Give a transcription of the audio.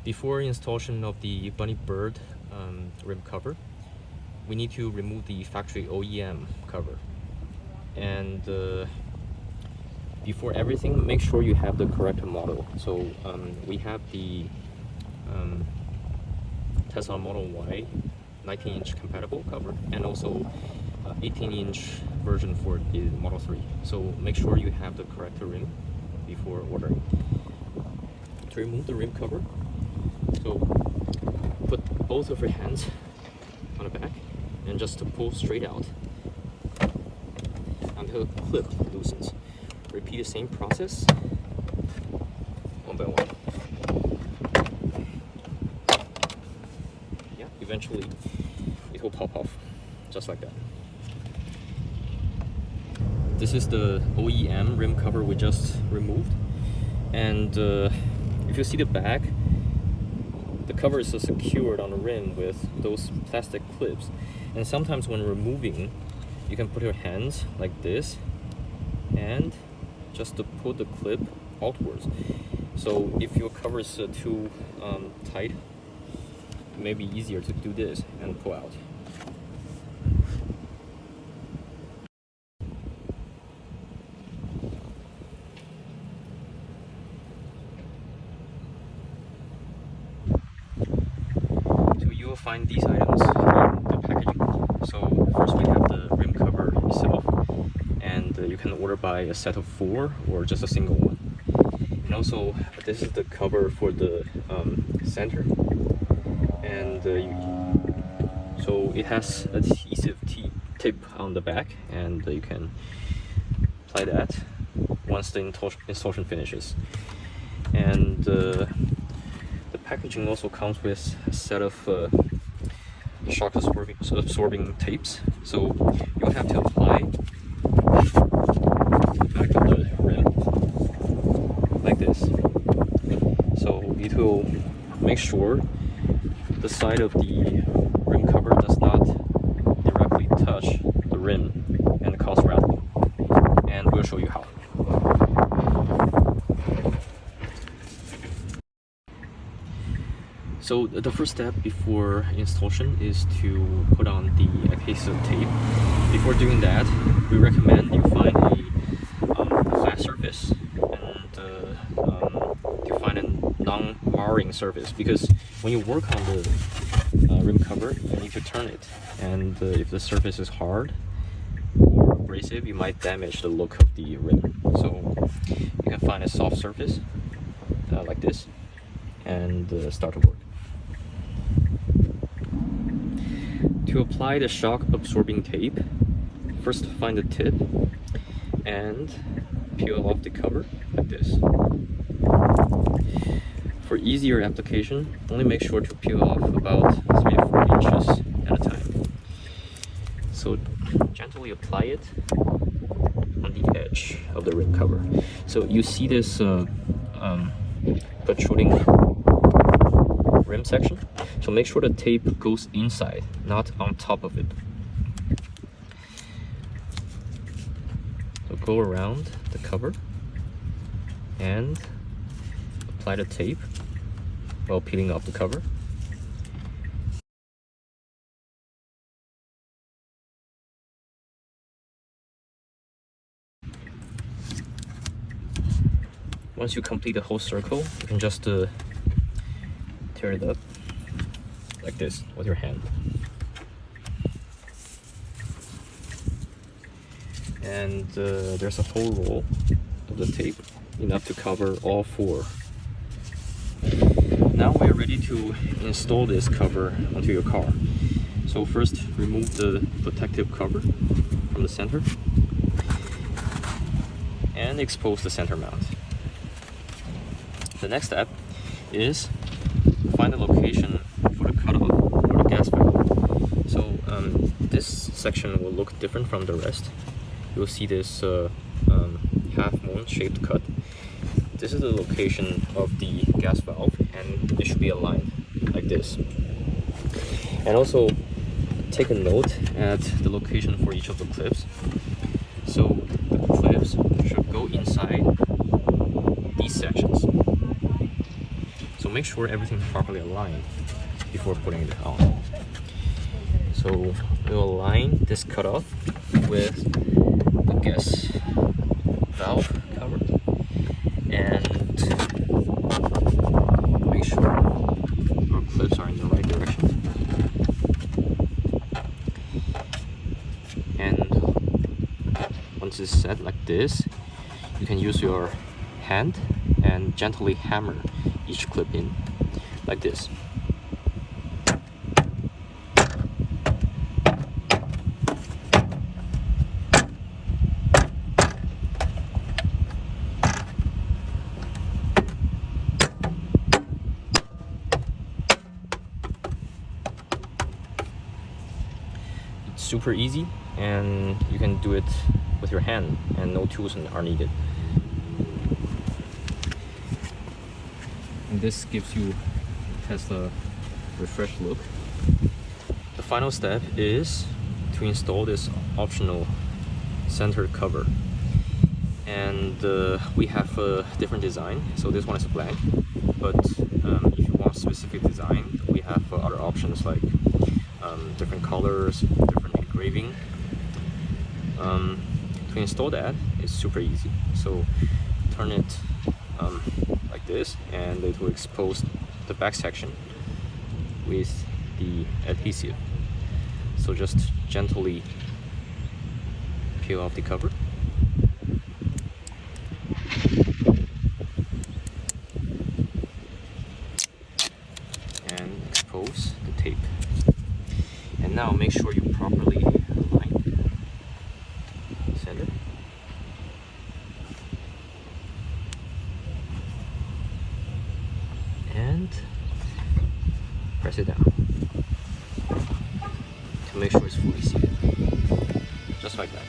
Before installation of the BunnyBird rim cover, we need to remove the factory OEM cover. And before everything, make sure you have the correct model. So we have the Tesla Model Y 19-inch compatible cover, and also 18-inch version for the Model 3. So make sure you have the correct rim before ordering. To remove the rim cover, so put both of your hands on the back and just to pull straight out until the clip loosens. Repeat the same process one by one. Yeah, eventually it will pop off just like that. This is the OEM rim cover we just removed, and if you see the back, the cover is secured on the rim with those plastic clips, and sometimes when removing, you can put your hands like this and just to pull the clip outwards. So if your cover is too tight, it may be easier to do this and pull out. Find these items in the packaging. So first we have the rim cover itself, and you can order by a set of 4 or just a single one. And also this is the cover for the center, and so it has adhesive tape on the back, and you can apply that once the installation finishes. And the packaging also comes with a set of shock absorbing tapes, so you'll have to apply the back of the rim like this. So it will make sure the side of the rim cover does not directly touch the rim and cause rattling, and we'll show you how. So the first step before installation is to put on the adhesive tape. Before doing that, we recommend you find a flat surface and you find a non-marring surface, because when you work on the rim cover, you need to turn it, and if the surface is hard or abrasive, you might damage the look of the rim. So you can find a soft surface like this and start to work. To apply the shock absorbing tape, first find the tip and peel off the cover like this. For easier application, only make sure to peel off about 3 to 4 inches at a time. So gently apply it on the edge of the rim cover. So you see this protruding rim section, so make sure the tape goes inside, not on top of it. So go around the cover and apply the tape while peeling off the cover. Once you complete the whole circle, you can just tear it up like this with your hand. And there's a whole roll of the tape, enough to cover all 4. Now we're ready to install this cover onto your car. So first, remove the protective cover from the center and expose the center mount. The next step is find the location for the cutoff for the gas valve. So this section will look different from the rest. You'll see this half moon shaped cut. This is the location of the gas valve, and it should be aligned like this. And also take a note at the location for each of the clips. So the clips should go inside these sections. So make sure everything's properly aligned before putting it on. So we'll align this cutoff with the gas valve cover and make sure our clips are in the right direction. And once it's set like this, you can use your hand and gently hammer each clip in like this. It's super easy, and you can do it with your hand and no tools are needed. And this gives you Tesla refreshed look. The final step is to install this optional center cover, and we have a different design. So this one is blank, but if you want specific design, we have other options like different colors, different engraving. To install that is super easy. So turn it like this, and it will expose the back section with the adhesive. So just gently peel off the cover. And expose the tape. And now make sure you properly align center. And press it down to make sure it's fully seated. Just like that.